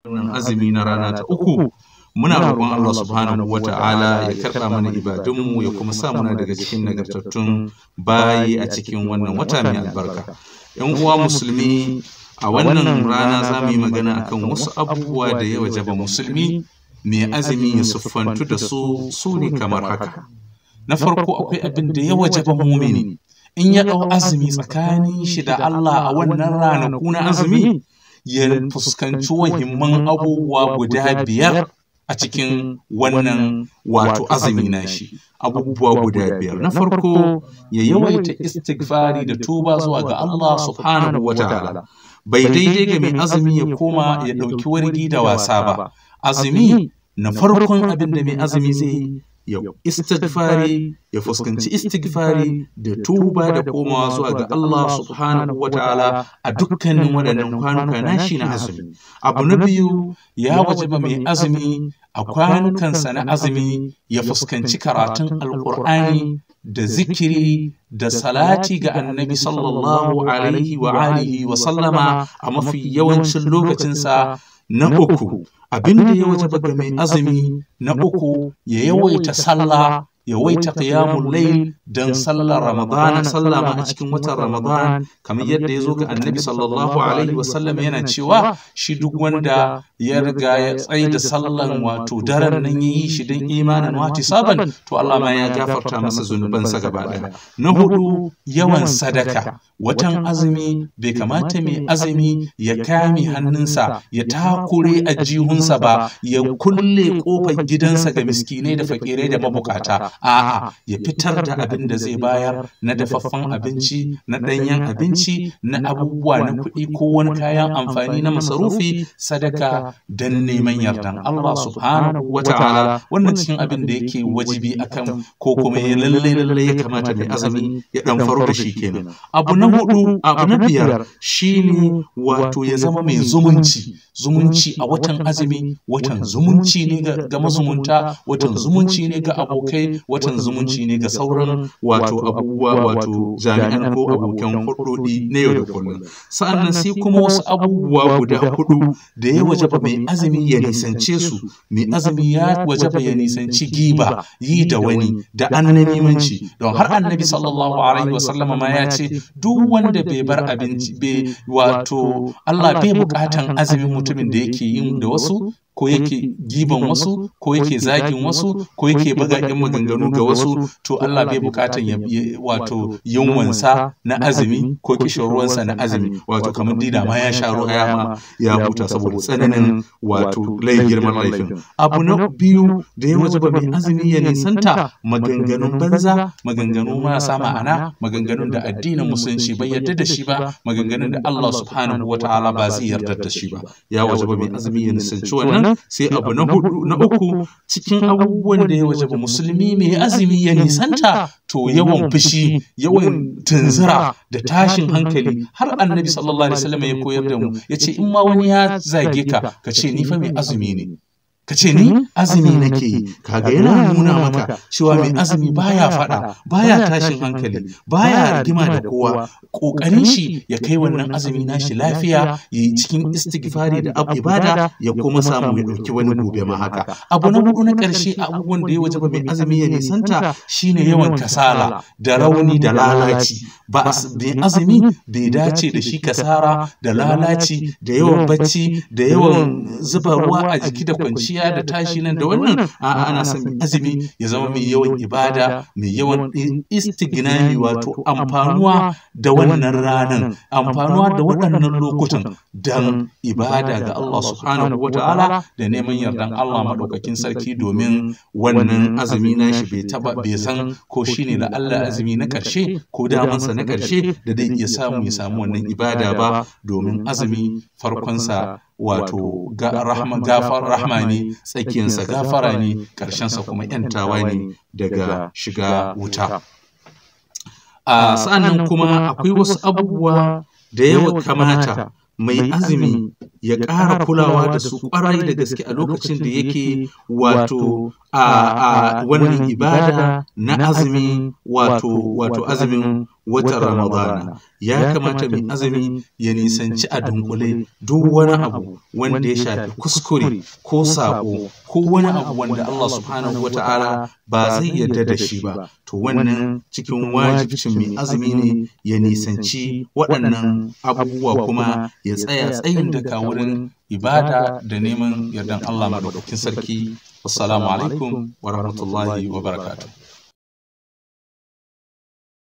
wannan azumi na rana ta uku, muna roƙon Allah subhanahu wata'ala ya karɓa mana ibadunmu ya kuma sa muna daga cikin nagartattun bayi a cikin wannan wata mai albarka. ‘Yan uwa musulmi, a wannan rana za mu yi magana akan wasu abubuwa da ya wajaba musulmi mai azumi ya siffantu da su ne kamar haka. Na farko akwai abin da ya wajaba mumini in ya ɗau azumi tsakanin shi da Allah a wannan ranaku na azumi, ya fuskanci wahimman abubuwa guda 5 a cikin wannan wato azumi na shi. Abubuwa guda 5. Na farko, ya yawaita istighfari da tuba zuwa ga Allah subhanahu wa ta'ala. Bai daidai ga mai azumi ya koma ya ɗauki wargi da wasa ba. Azumi na farkon abin da mai azumi zai yi, ya istighfari, ya fuskanci istighfari da tuba da komawa zuwa ga Allah subhanahu wata'ala a dukkanin waɗannan kwanuka nashi na azumi. Abu na biyu, ya wajaba mai azumi a kwanukansa na azumi ya fuskanci karatun alƙur'ani da zikiri da salati ga annabi sallallahu alaihi wa alihi wa sallama a mafi yawancin lokacinsa. Na uku, abin da ya wajaba ga mai azumi na uku, ya yawaita sallah, yawaita qiyamul layl dan sallar Ramadan, sallah ma a cikin watan Ramadan, kamar yadda ya zo ga annabi sallallahu alaihi wasallam yana cewa shi duk wanda ya riga ya tsaye da sallan wato daren nan yayi shi dan imanin wati saban, to Allah ma ya gafarta masa zunubansa gaba ɗaya. Na hudu, yawan sadaka. Watan azumi bai kamata mai azumi ya kame hannunsa ya takure a jihunsa ba, ya kulle kofar gidansa ga miskinai da fakirai da mabukata. A'a, ya fitar da abin da zai bayar na dafaffen abinci, na ɗanyen abinci, na abubuwa na kuɗi ko wani kayan amfani na masarufi, sadaka don neman yardan Allah subhanahu wa ta'ala. Wannan cikin abin da yake wajibi akan ko kuma ya lalle ya kamata mai azumi ya ɗan faru da shi kenan. Abu na 5 shine wato ya zama mai zumunci. Zumunci a watan azumi, watan zumunci ne ga mazumunta, watan zumunci ne ga abokai, watan zumunci ne ga sauran wato abubuwa, wato jami'an ko abokan hudodi na yau da kullum. Sa'annan sai kuma wasu abubuwa guda 4 da ya wajaba mai azumi ya nisance su. Mai azumi ya wajaba ya nisanci giba, yi da wani, da annamimanci. Don har annabi sallallahu alaihi wasallama ma ya ce duk wanda bai bar abinci wato Allah bai bukatan azumin mutumin da yake yin da wasu, ko yake giban wasu, ko yake zagin wasu, ko yake bagaƙen maganganu ga wasu, to Allah bai bukatan wato yunwansa na azumi ko kishirwansa na azumi, wato kamar dida ma ya sha ruwa ma ya huta saboda tsananin wato girman laifin. Abu na 2 da ya wajaba mai azumi ya nisanta, maganganun banza, maganganu marasa ma'ana, maganganun da addinin musulunci bai yarda da shi ba, maganganun da Allah subhanahu wata'ala ba zai yarda da shi ba. Ya wajaba mai azumi ya nisanci wannan. Sai abu na 3 cikin abubuwan da ya wajaba musulmi mai azumi ya nisanta, to yawan fushi, yawan tunzura da tashin hankali. Har annabi sallallahu alaihi wasallam ya koyar da mu, yace in ma wani ya zage ka, ka ce ni fa mai azumi ne, ka ce ni azumi nake yi. Kaga yana nuna maka cewa mai azumi baya faɗa, baya tashin hankali, baya rigima da kowa. Ƙoƙarin shi ya kai wannan azumi nashi lafiya, ya yi cikin istighfari da ibada, ya kuma samu ya ɗauki wani gobe ma haka. Abu na 4 na ƙarshe, abubuwan da ya wajaba mai azumi ya nisanta shine yawan kasala da rauni da lalaci. Mai azumi bai dace da shi kasara da lalaci da yawan bacci da yawan zuba ruwa a jiki da kwanciya da tashi nan da wannan. A'a, ana son mai azumi ya zama mai yawan ibada, mai yawan istighnani, wato amfanuwa da wannan ranan, amfanuwa da waɗannan lokutan dan ibada ga Allah subhanahu wata'ala da neman yardan Allah madaukakin sarki, domin wannan azumi nashi bai san ko shine da Allah azumi na ƙarshe ko damansa na ƙarshe da dai ya samu wannan ibada ba, domin azumi farkonsa wato rahma ne, tsakiyarsa gafara ne, ƙarshensa kuma ‘yantawa ne daga shiga wuta. Sa'annan kuma akwai wasu abubuwa da yawa kamata mai azumi ya ƙara kulawa da su ƙwarai da gaske a lokacin da yake wato a wannan ibada na azumi, wato azumin watan Ramadana ya kamata mai azumi ya nisanci a dunkule duk wani abu wanda ya shafi kuskure ko sako ko wani abu wanda Allah subhanahu wata'ala ba zai yarda da shi ba. To wannan cikin wajibcin mai azumi ne ya nisanci waɗannan abubuwa kuma ya tsaya tsayin daka wurin ibada da neman yardan Allah madaukakin sarki. Assalamu alaikum wa rahmatullahi wa barakatuh.